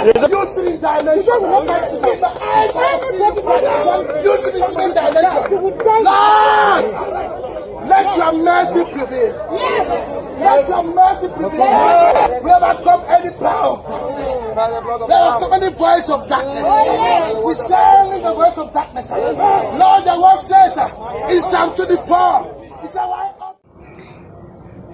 You see in dimension. You see in twin dimension. Lord, let your mercy prevail. Let your mercy prevail. We overcome any power of darkness. We overcome any voice of darkness. We silence the voice of darkness. Lord, the word says in Psalm 24.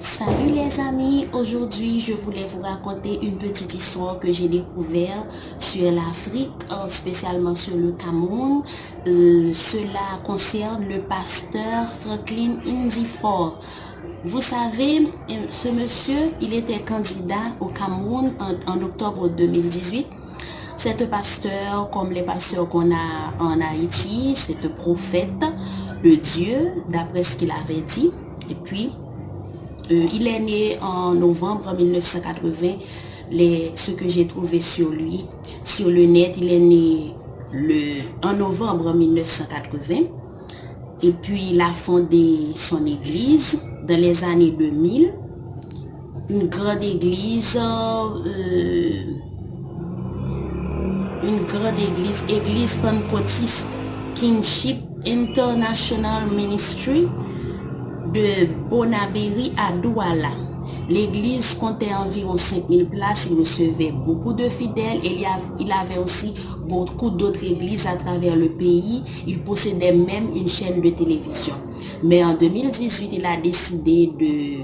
Salut les amis, aujourd'hui je voulais vous raconter une petite histoire que j'ai découverte sur l'Afrique, spécialement sur le Cameroun. Cela concerne le pasteur Franklin Nzifor. Vous savez, ce monsieur, il était candidat au Cameroun en octobre 2018. C'est un pasteur comme les pasteurs qu'on a en Haïti, c'est un prophète de Dieu, d'après ce qu'il avait dit. Et puis, il est né en novembre 1980. Ce que j'ai trouvé sur lui, sur le net, il est né en novembre 1980. Et puis, il a fondé son église dans les années 2000. Une grande église, église pentecôtiste, Kingship International Ministry, de Bonabéry à Douala. L'église comptait environ 5000 places, il recevait beaucoup de fidèles et il avait aussi beaucoup d'autres églises à travers le pays. Il possédait même une chaîne de télévision. Mais en 2018, il a décidé de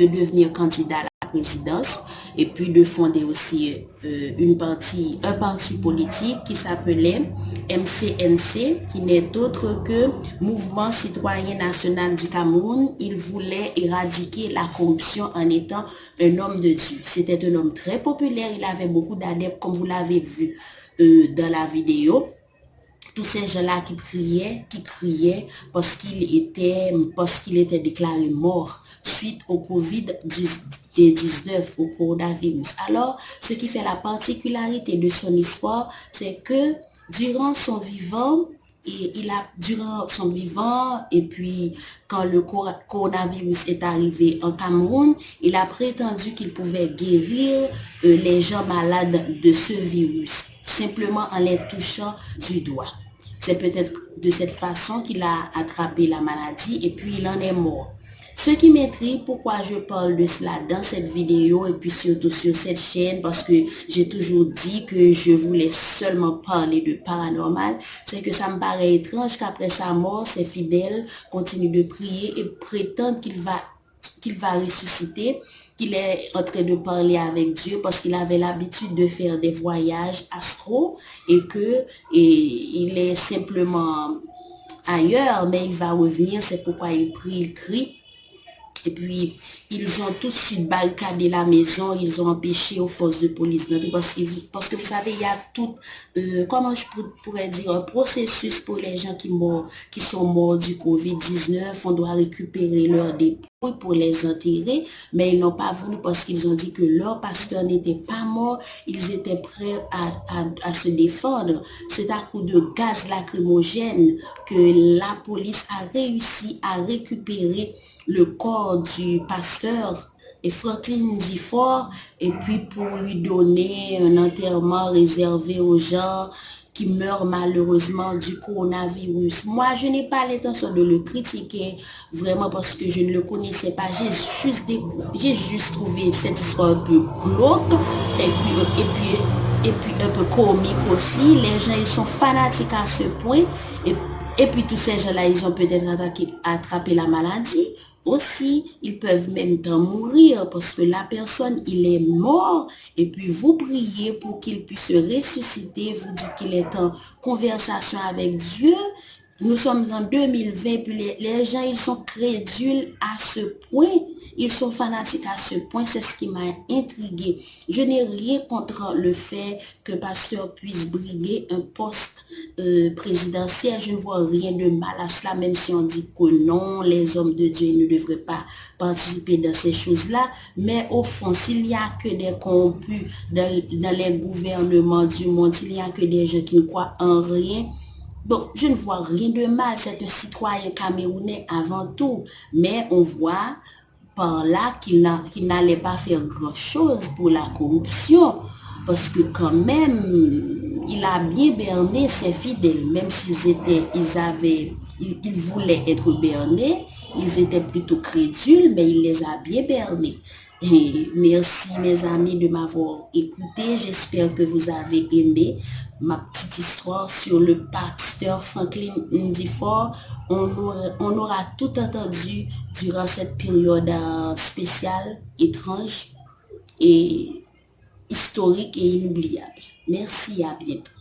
devenir candidat à la présidence et puis de fonder aussi un parti politique qui s'appelait MCNC, qui n'est autre que Mouvement Citoyen National du Cameroun. Il voulait éradiquer la corruption en étant un homme de Dieu. C'était un homme très populaire, il avait beaucoup d'adeptes comme vous l'avez vu dans la vidéo. Tous ces gens-là qui criaient parce qu'il était déclaré mort suite au Covid-19, au coronavirus. Alors, ce qui fait la particularité de son histoire, c'est que durant son vivant, et puis quand le coronavirus est arrivé en Cameroun, il a prétendu qu'il pouvait guérir les gens malades de ce virus, simplement en les touchant du doigt. C'est peut-être de cette façon qu'il a attrapé la maladie et puis il en est mort. Ce qui m'intrigue, pourquoi je parle de cela dans cette vidéo et puis surtout sur cette chaîne, parce que j'ai toujours dit que je voulais seulement parler de paranormal, c'est que ça me paraît étrange qu'après sa mort, ses fidèles continuent de prier et prétendent qu'il va ressusciter, qu'il est en train de parler avec Dieu parce qu'il avait l'habitude de faire des voyages astro et il est simplement ailleurs, mais il va revenir, c'est pourquoi il prie, il crie. Et puis, ils ont tout de suite barricadé la maison, ils ont empêché aux forces de police d'entrer parce que vous savez, il y a tout, comment je pourrais dire, un processus pour les gens qui sont morts du Covid-19. On doit récupérer leurs dépouilles pour les enterrer, mais ils n'ont pas voulu parce qu'ils ont dit que leur pasteur n'était pas mort, ils étaient prêts à se défendre. C'est à coup de gaz lacrymogène que la police a réussi à récupérer le corps du pasteur et Franklin Nzifor et puis pour lui donner un enterrement réservé aux gens qui meurent malheureusement du coronavirus. Moi, je n'ai pas l'intention de le critiquer vraiment parce que je ne le connaissais pas. J'ai juste trouvé cette histoire un peu glauque et puis un peu comique aussi. Les gens, ils sont fanatiques à ce point et puis tous ces gens-là, ils ont peut-être attrapé la maladie. Aussi, ils peuvent même en mourir parce que la personne, il est mort et puis vous priez pour qu'il puisse ressusciter, vous dites qu'il est en conversation avec Dieu. Nous sommes en 2020, puis les gens, ils sont crédules à ce point, ils sont fanatiques à ce point, c'est ce qui m'a intrigué. Je n'ai rien contre le fait que pasteur puisse briguer un poste présidentiel, je ne vois rien de mal à cela, même si on dit que non, les hommes de Dieu ne devraient pas participer dans ces choses-là, mais au fond, s'il n'y a que des corrompus dans les gouvernements du monde, s'il n'y a que des gens qui ne croient en rien, donc, je ne vois rien de mal, c'est un citoyen camerounais avant tout, mais on voit par là qu'il n'allait pas faire grand-chose pour la corruption. parce que quand même, il a bien berné ses fidèles, même ils voulaient être bernés, ils étaient plutôt crédules, mais il les a bien bernés. Et merci mes amis de m'avoir écouté. J'espère que vous avez aimé ma petite histoire sur le pasteur Franklin Ndifort. On aura tout entendu durant cette période spéciale, étrange et historique et inoubliable. Merci, à bientôt.